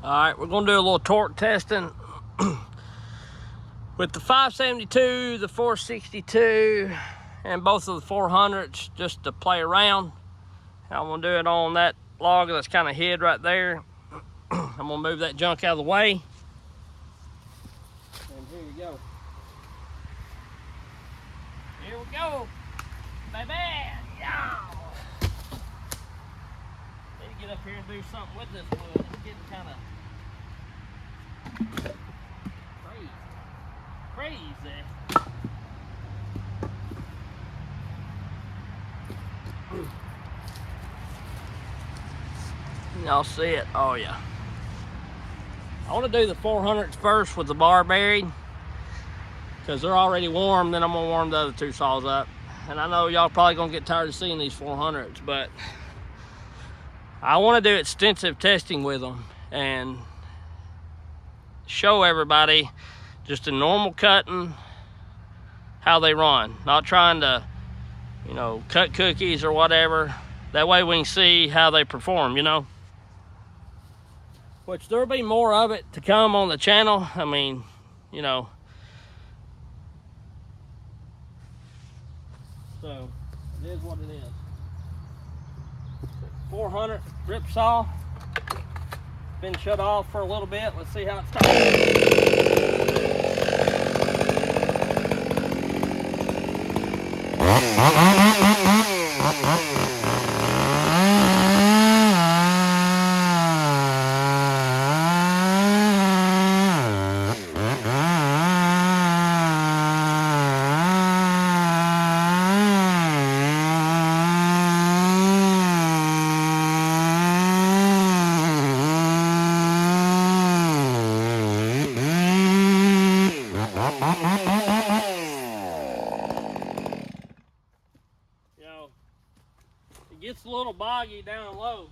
Alright, we're going to do a little torque testing with the 572, the 462, and both of the 400s just to play around. I'm going to do it on that log that's kind of hid right there. I'm going to move that junk out of the way. And here we go. Here we go, baby. Yeah. Need to get up here and do something with this wood. It's getting kind of crazy. Y'all see it? Oh yeah. I want to do the 400s first with the bar buried because they're already warm. Then I'm gonna warm the other two saws up. And I know y'all probably gonna get tired of seeing these 400s, but I want to do extensive testing with them and show everybody just a normal cutting how they run. Not trying to, you know, cut cookies or whatever. That way we can see how they perform, you know. Which there'll be more of it to come on the channel. I mean, you know. So, it is what it is. 400 rip saw. Been shut off for a little bit. Let's see how it It gets a little boggy down low.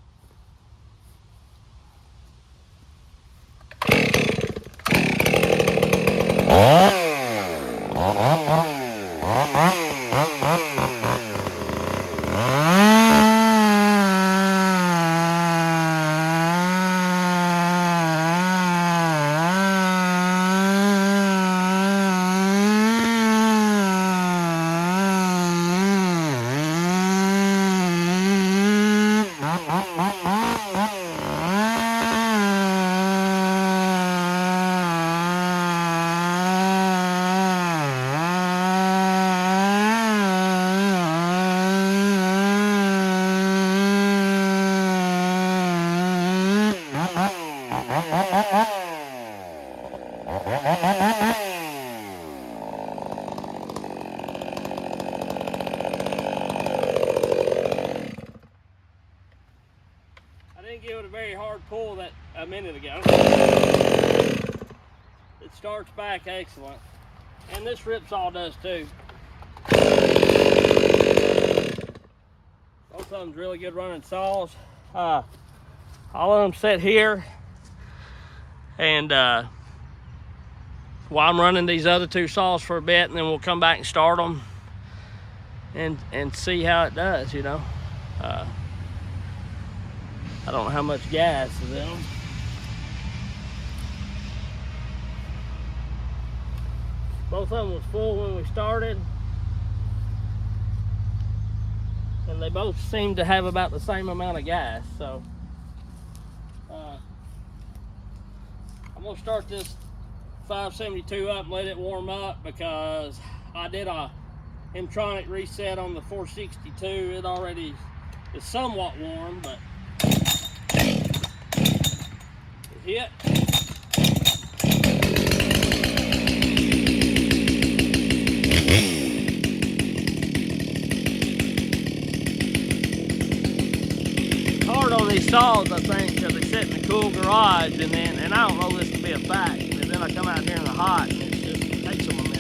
I didn't give it a very hard pull that a minute ago. It starts back excellent. And this rip saw does too. Both of them's really good running saws. All of them sit here. And while I'm running these other two saws for a bit, and then we'll come back and start them and see how it does, you know. I don't know how much gas is in them. Both of them was full when we started. And they both seem to have about the same amount of gas, so. I'm gonna start this 572 up and let it warm up because I did a Hemtronic reset on the 462. It already is somewhat warm, but it hit. Hard on these saws, I think, because they sit in the cool garage, and I don't know this to be a fact, and then I come out here in the hot, and it takes them a minute.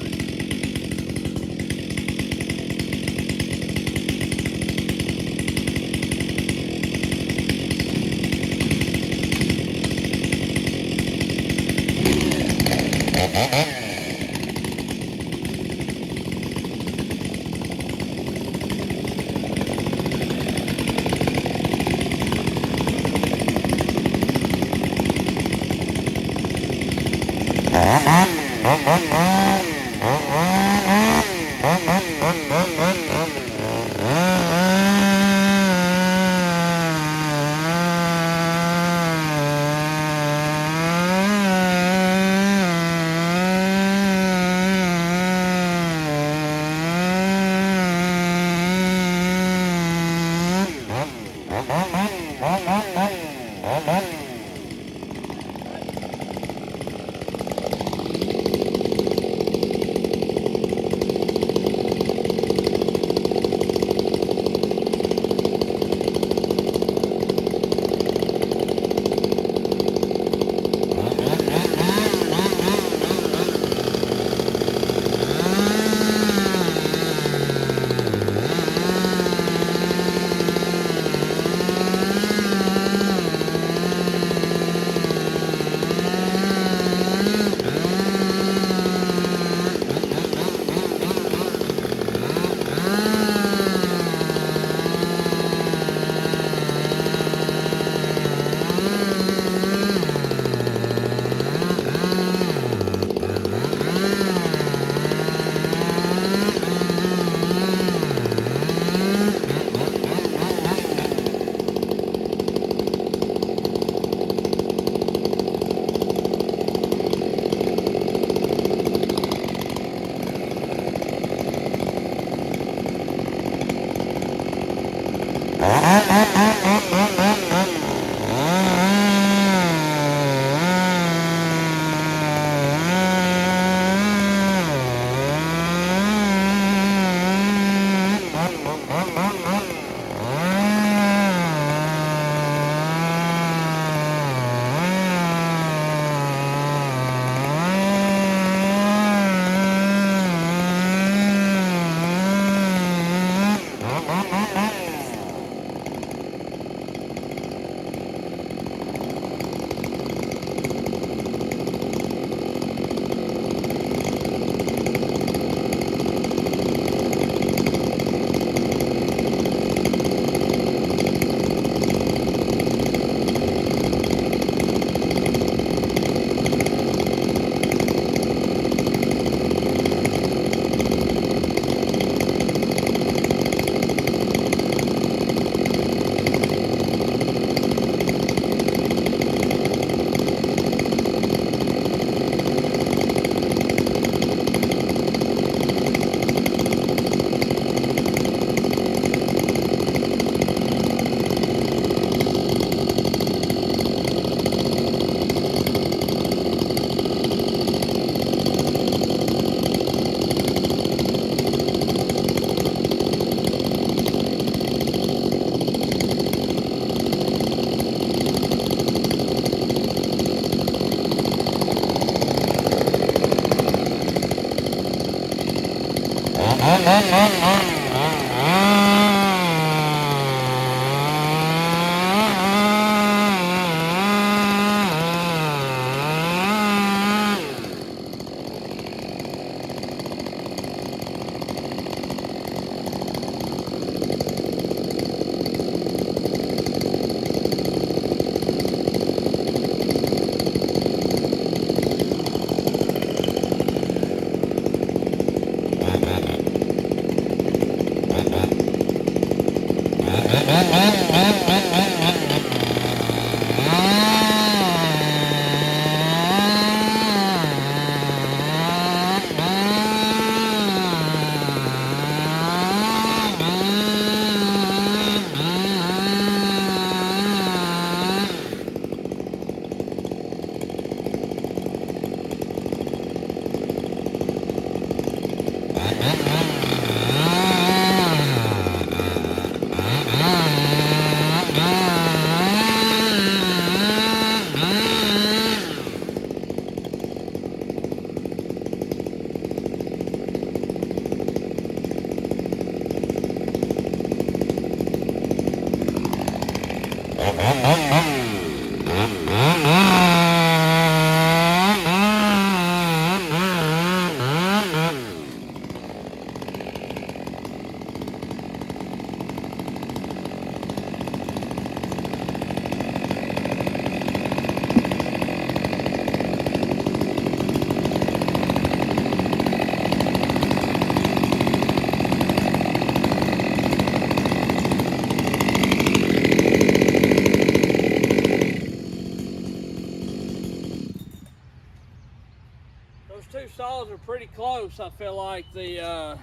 two saws are pretty close. I feel like the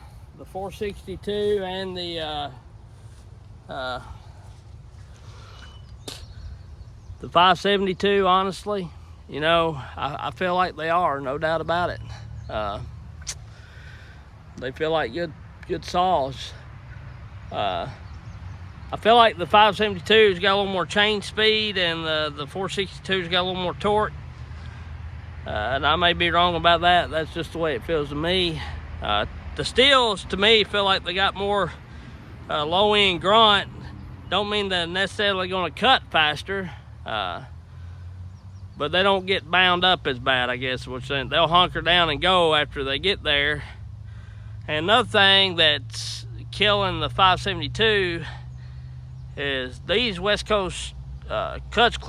462 and the 572, honestly, you know, I feel like they are, no doubt about it. They feel like good saws. I feel like the 572's got a little more chain speed, and the 462's got a little more torque. And I may be wrong about that. That's just the way it feels to me. The STIHLs, to me, feel like they got more low-end grunt. Don't mean they're necessarily going to cut faster, but they don't get bound up as bad, I guess. Which they'll hunker down and go after they get there. And another thing that's killing the 572 is these West Coast clutch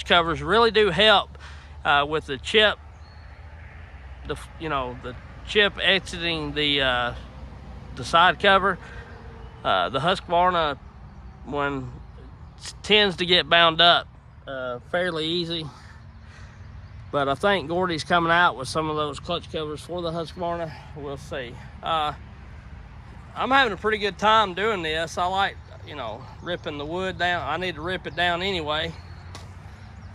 covers really do help with the chip, the chip exiting the side cover. The Husqvarna one tends to get bound up fairly easy, but I think Gordy's coming out with some of those clutch covers for the Husqvarna. We'll see. I'm having a pretty good time doing this. I like, ripping the wood down. I need to rip it down anyway.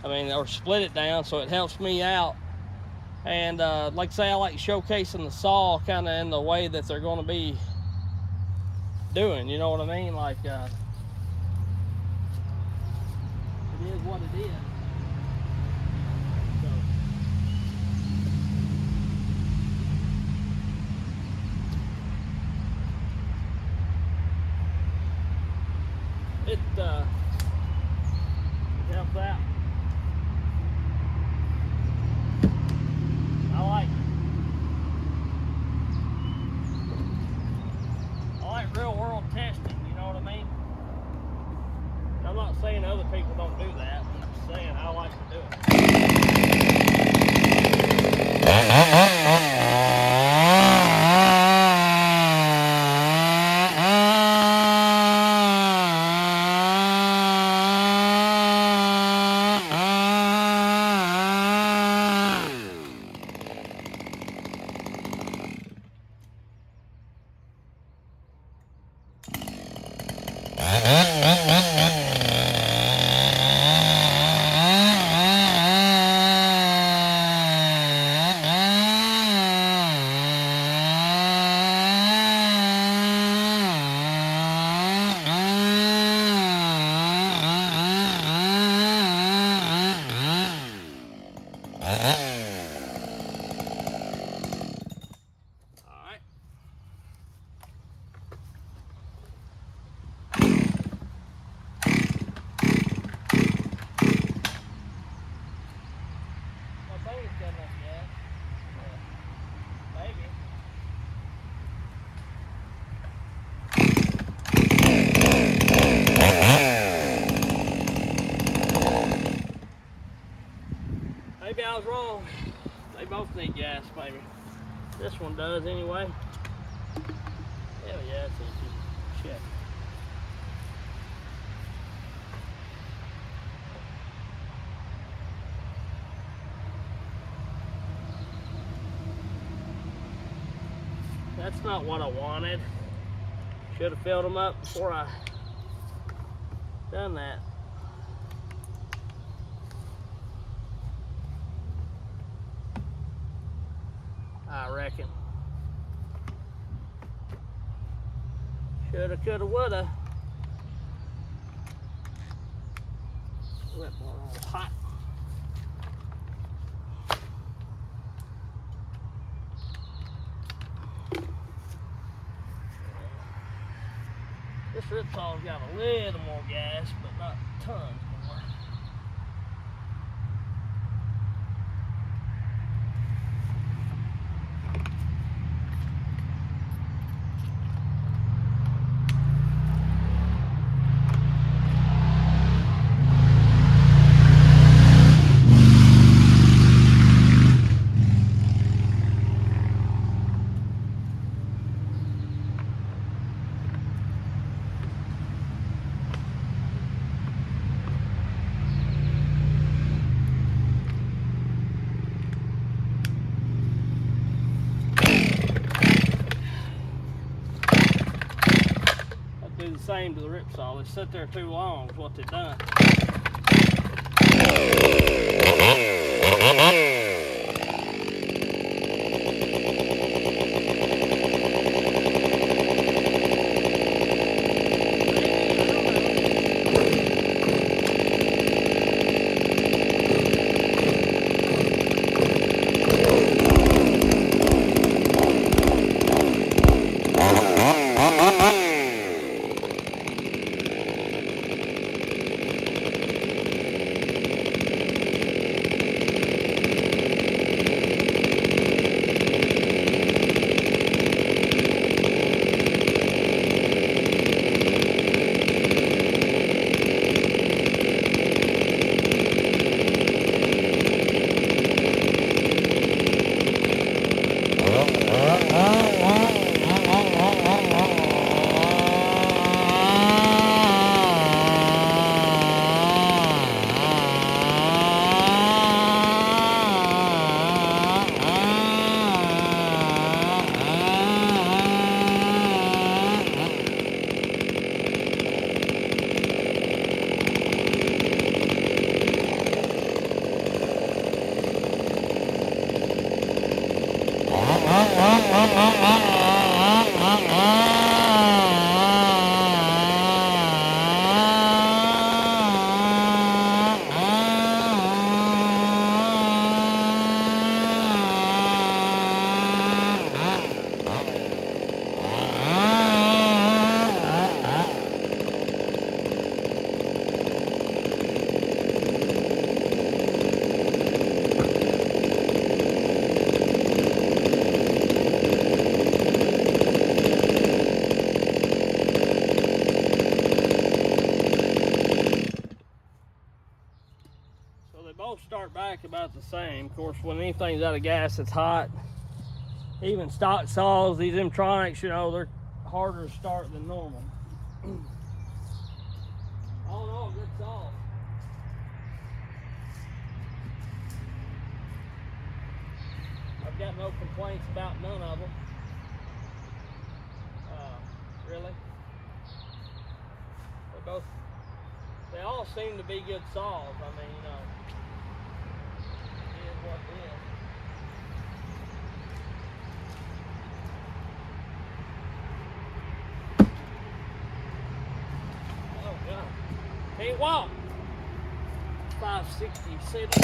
Or split it down, so it helps me out. And like I say, I like showcasing the saw kind of in the way that they're going to be doing. You know what I mean? Like, it is what it is. It helps out. I like real world testing, you know what I mean? I'm not saying other people don't do that, I'm just saying I like to do it. Maybe I was wrong. They both need gas, maybe. This one does anyway. Hell yeah, it's easy. Shit. That's not what I wanted. Should have filled them up before I done that. I reckon. Shoulda, coulda, woulda. That one was hot. This ripsaw's got a little more gas, but not tons more. same to the rip saw. They sit there too long is what they've done. Both start back about the same. Of course, when anything's out of gas, it's hot. Even stock saws, these M-tronics, you know, they're harder to start than normal. All in all, good saw. I've got no complaints about none of them. Really. They all seem to be good saws. I mean, you know, it is what it is. Oh God, can't walk. 566.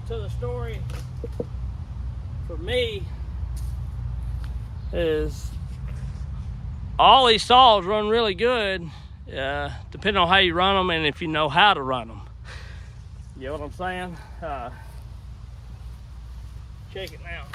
To the story for me is all these saws run really good, depending on how you run them and if you know how to run them. You know what I'm saying? Check it now.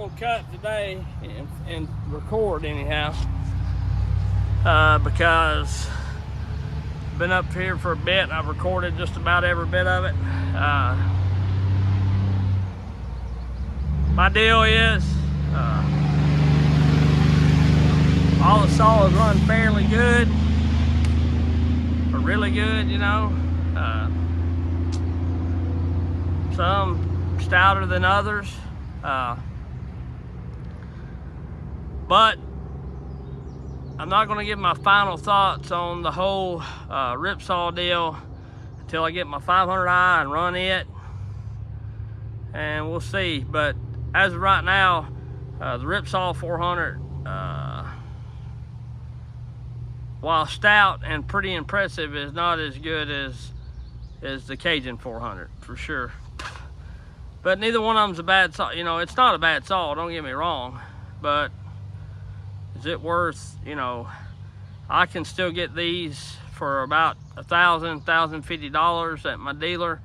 gonna cut today and record anyhow, because I've been up here for a bit and I've recorded just about every bit of it. My deal is, all the saws run fairly good, or really good, you know. Some stouter than others, but I'm not going to give my final thoughts on the whole ripsaw deal until I get my 500i and run it, and we'll see. But as of right now, the ripsaw 400, while stout and pretty impressive, is not as good as the Cajun 400 for sure. But neither one of them's a bad saw. You know, it's not a bad saw, don't get me wrong, but is it worth, you know, I can still get these for about $1,050 at my dealer.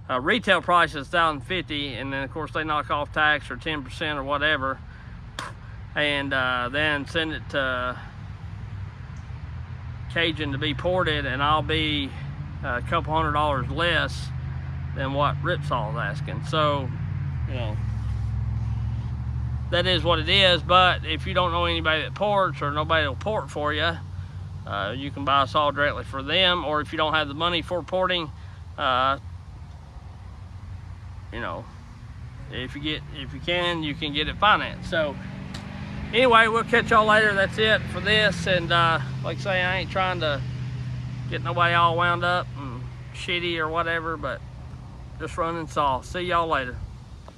Retail price is $1,050, and then of course they knock off tax or 10% or whatever, and then send it to Cajun to be ported, and I'll be a couple $100 less than what ripsaw is asking. So, you know, that is what it is. But if you don't know anybody that ports, or nobody will port for you, you can buy a saw directly for them. Or if you don't have the money for porting, you know, if you can get it financed. So anyway, we'll catch y'all later. That's it for this. And like I say, I ain't trying to get nobody all wound up and shitty or whatever, but just running saw. See y'all later.